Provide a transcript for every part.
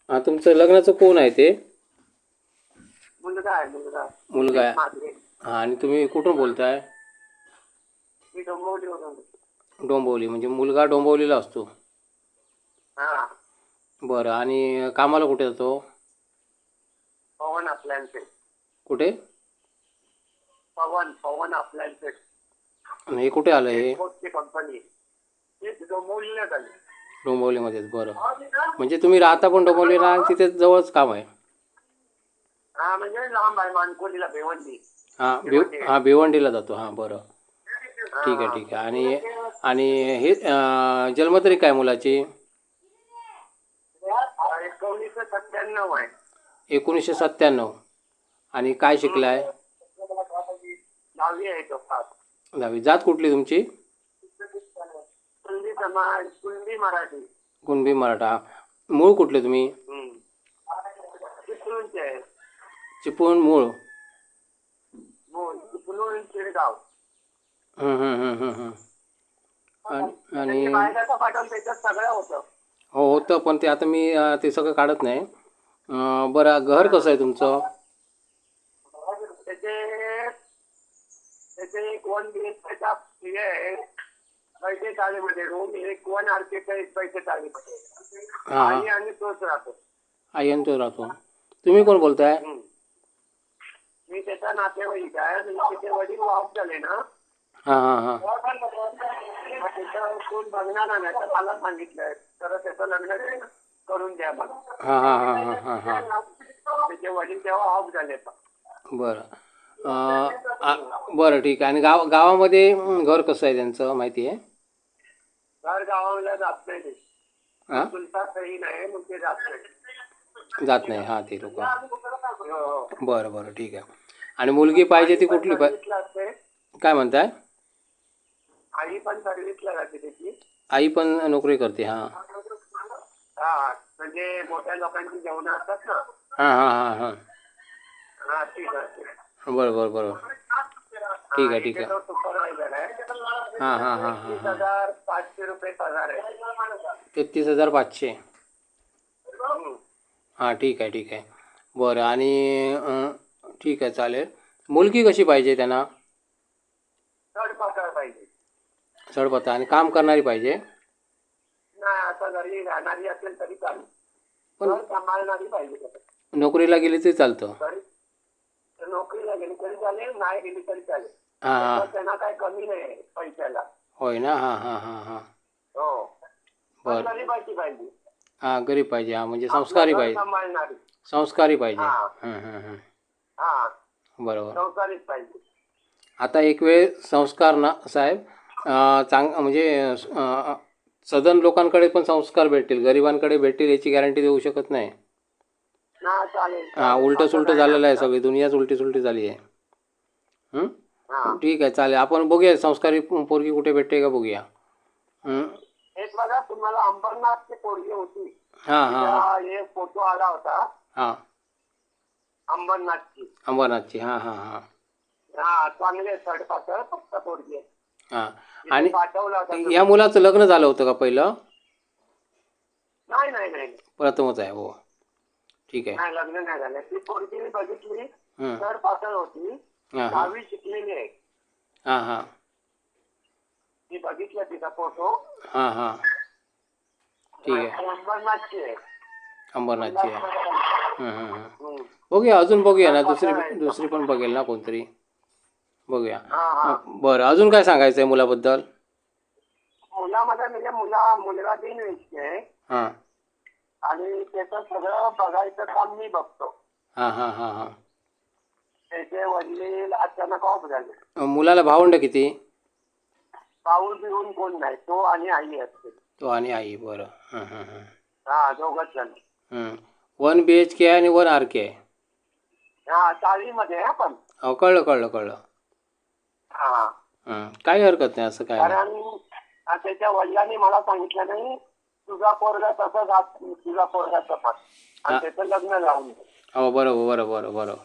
हा, तुमचं लग्नाचं कोण आहे ते? मुलगा आहे मुलगा. मुलगा आहे. माझे हा, आणि तुम्ही कुठून बोलताय? मी डोंबिवलीवरून. डोंबिवली, म्हणजे मुलगा डोंबिवलीला असतो. हा. बरं, आणि कामाला कुठे जातो? पवन अप्लायन्सेस. कुठे? पवन पवन अप्लायन्सेस. आणि हे कुठे आलं हे? एक्सपोर्टची कंपनी. ही डोंबिवलीला झाली. डोंबिवलीमध्येच. बरं, म्हणजे तुम्ही राहता पण डोंबिवलीला आणि तिथे जवळच काम आहे? हा, म्हणजे लांब आहे, मानकोलीला, भिवंडी. हां, भिवंडी. हां, भिवंडीला जातो. हां, बरं. ठीक आहे, हा. ठीक आहे. आणि आणि हे जन्मतारीख काय मुलाची? 1997 आहे. 1997. आणि काय शिकलाय? 10वी आहे तो पास. 10वी. जात कुठली तुमची? कुणबी समाज, कुणबी मराठी. कुणबी मराठा. मूळ कुठले तुम्ही? चिपळूणचे आहे. चिपळूण मूळ. चिपळूण शिरगाव. आणि त्यांनी बायोडाटा पाठवून त्याच्यात सगळं होतं. हो, होतं, पण ते आता मी ते सगळं काढत नाही. बरं, घर कसं आहे तुमचं? त्याचे त्याचे एक 1 BHKचा हे आहे. 45 मध्ये रूम. एक 1 RKचा 45 मध्ये. हां, हां. आणि तोच राहतो. आयन तो राहतो. तुम्ही कोण बोलताय? मी त्याचा नातेवाईक आहे. म्हणजे त्याचे वडील ऑफ झाले ना. हां, हां, हां. त्याचं कोण बघणार नाही तर मला सांगितलंय तर त्याचं लग्न करून द्या मला. हां, हां, हां, हां, हां, हां. त्याचे वडील तेव्हा ऑफ झाले. बरं. बरं, ठीक आहे. आणि गावामध्ये घर कसं आहे त्यांचं माहिती आहे? घर गावाला जात नाही ते. हां, चुलता सही नाही मग ते जात नाही. जात नाही. हां, ते लोक. हो. बरं, बरं, ठीक आहे. आणि मुलगी पाहिजे ती कुठली सर्व्हिसला असते. काय म्हणताय? आई पण सर्व्हिसला जाते त्याची. आई पण नोकरी करते. हां, हा, म्हणजे मोठ्या लोकांची जेवण असतात ना. हां, हां, हां, हां. हा, ठीक आहे. बरं, बरं, बरं. ठीक आहे, ठीक आहे. तो सुपरवायझर आहे. हां, हां, हां, हां, हां. 33,500 रुपये पगार आहे. 33,500. हां, ठीक आहे, ठीक आहे. बरं, आणि ठीक आहे, चालेल. मुलगी कशी पाहिजे त्यांना? चढ पगार पाहिजे. सडपत्ता आणि काम करणारी पाहिजे. नाही, आता घरी राहणारी असेल तरी चालेल. पण घर सांभाळणारी पाहिजे. नोकरीला गेली तरी चालतं. घरी नोकरीला गेली तरी चालेल, नाही गेली तरी चालेल. हां, हां. त्यांना काही कमी नाही पैशाला. होय ना. हां, हां, हां, हां. हो. पण बरं. गरीबाची पाहिजे. हां, गरीब पाहिजे. हां, म्हणजे आपलं संस्कारी घर पाहिजे. सांभाळणारी. संस्कारी पाहिजे. हा. हं, हं, हं. हा, बरोबर. संसारीच पाहिजे. आता एक वेळ संस्कार ना साहेब, म्हणजे सदन लोकांकडे पण संस्कार भेटतील, गरिबांकडे भेटतील याची गॅरंटी देऊ शकत नाही. ना, चालेल हां, चालेल. उलटं असं सुलटं काय झालेलं आहे, आमचं. सगळी दुनियाच उलटी सुलटी झाली आहे. हा. ठीक आहे, चालेल. आपण बघूया संस्कारी पोरगी कुठे भेटते का बघूया. एक बघा, तुम्हाला अंबरनाथची पोरगी होती. हां, हां, हां. तिचा हे फोटो आला होता हां, अंबरनाथची. अंबरनाथची. हां, हां, हां. हा, चांगले सडपातळ फक्त पोरगी आहे. हां, तिथे आणि पाठवला होता तुम्ही. या मुलाचं लग्न झालं होतं का पहिलं? नाही नाही नाही प्रथमच आहे. हो, ठीक आहे. नाही, लग्न नाही झालं. ती पोरगी मी बघितली. हं. सड पातळ होती. हां, हां. 10वी शिकलेली आहे. हां, हां. ती बघितलं तिचा फोटो. हां, हां. ठीक आहे. अंबरनाथची आहे. अंबरनाथची आहे. बघूया, अजून बघूया ना, दुसरी पण बघेल ना कोणतरी. बघूया. बरं, अजून काय सांगायचं आहे मुलाबद्दल? मुलामध्ये म्हणजे मुलगा 3 वर्षाचा आहे. हां, आणि त्याचं सगळं बघायचं काम मी बघतो. हां, हां, हां, हां. त्याचे वडील अचानक ऑफ झाले. मुलाला भावंड किती? भाऊ बिऊन कोण नाही, तो आणि आई असते. तो आणि आई. बरं. हा, दोघच जण. 1 BHK आणि 1 RK आहे. हा, 10वी मध्ये आहे पण. हो, कळलं, कळलं, कळलं. हा, काही हरकत नाही, असं काय नाही. कारण त्याच्या वडिलांनी मला सांगितलं नाही, तुझा पोरगा तसंच तुझा पोरगा तसाच, आणि त्याचं लग्न लावून दे. हो, बरोबर, बरोबर, बरोबर.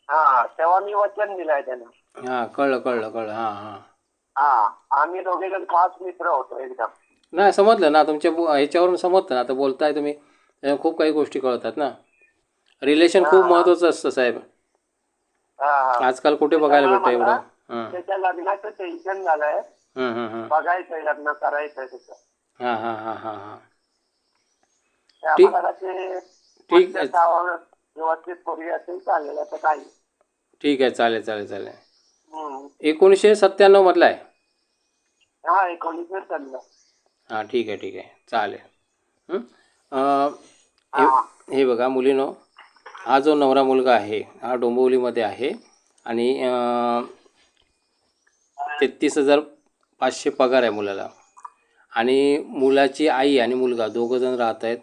हा, तेव्हा मी वचन दिलंय त्यांना. हां, कळलं, कळलं, कळलं. हां, हां. हा, आम्ही दोघे जण खास मित्र होतो एकदम. नाही, समजलं ना तुमच्या ह्याच्यावरून समजतं ना, आता बोलताय तुम्ही त्यामुळे खूप काही गोष्टी कळतात ना. रिलेशन खूप महत्त्वाचं असतं साहेब. हा हा आजकाल कुठे बघायला भेटतं त्यामुळे मला एवढं. त्याच्या लग्नाचं टेन्शन झालंय. बघायचंय, लग्न करायचंय त्याचं. हां हां हां हां हां ते ठीक आम्हाला ते ठीक आहे व्यवस्थित पोरगी असेल चालेल, असं काही. ठीक आहे, चालेल चालेल चालेल. हम्म. 1997 मधला आहे. हा 19 चाललं. हां ठीक आहे चालेल. हं? अं, हे हा हे बघा मुलीनो, हा जो नवरा मुलगा आहे हा डोंबिवलीमध्ये आहे आणि 33,500 पगार आहे मुलाला. आणि मुलाची आई आणि मुलगा दोघंजण राहत आहेत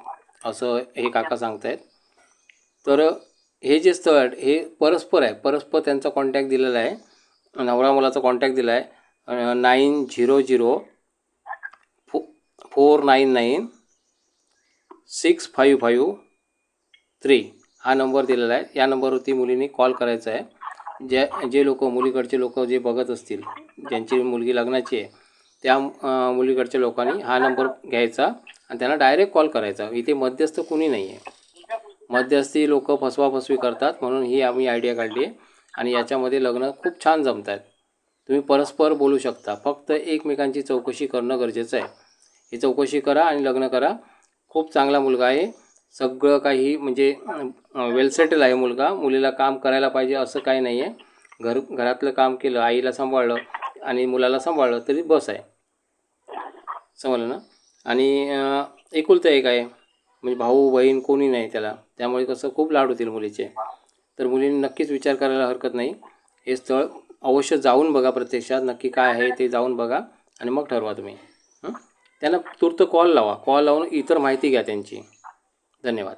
असं हे काका सांगत आहेत. तर हे जे स्थळ आहे हे परस्पर आहे, परस्पर त्यांचा कॉन्टॅक्ट दिलेला आहे. नवरा मुलाचा कॉन्टॅक्ट दिला आहे 9004996553 हा नंबर दिलेला आहे. या नंबरवरती मुलींनी कॉल करायचा आहे. जे लोक मुलीकडचे लोक जे बघत असतील, ज्यांची मुलगी लग्नाची आहे, त्या मुलीकडच्या लोकांनी हा नंबर घ्यायचा आणि त्यांना डायरेक्ट कॉल करायचा. इथे मध्यस्थ कुणी नाही आहे. मध्यस्थी लोक फसवाफसवी करतात, म्हणून ही आम्ही आयडिया काढली आहे आणि याच्यामध्ये लग्न खूप छान जमत आहेत. तुम्ही परस्पर बोलू शकता, फक्त एकमेकांची चौकशी करणं गरजेचं आहे. ही चौकशी करा आणि लग्न करा. खूप चांगला मुलगा आहे, सगळं काही म्हणजे वेल सेटल आहे मुलगा. मुलीला काम करायला पाहिजे असं काही नाही आहे. घरातलं काम केलं, आईला सांभाळलं आणि मुलाला सांभाळलं तरी बस आहे. समजलं ना. आणि एकुलता एक आहे, म्हणजे भाऊ बहीण कोणी नाही त्याला, त्यामुळे कसं खूप लाड होतील मुलीचे. तर मुलींनी नक्कीच विचार करायला हरकत नाही. हे स्थळ अवश्य जाऊन बघा, प्रत्यक्षात नक्की काय आहे ते जाऊन बघा आणि मग ठरवा तुम्ही. त्यांना तूर्त कॉल लावा, कॉल लावून इतर माहिती घ्या त्यांची. धन्यवाद.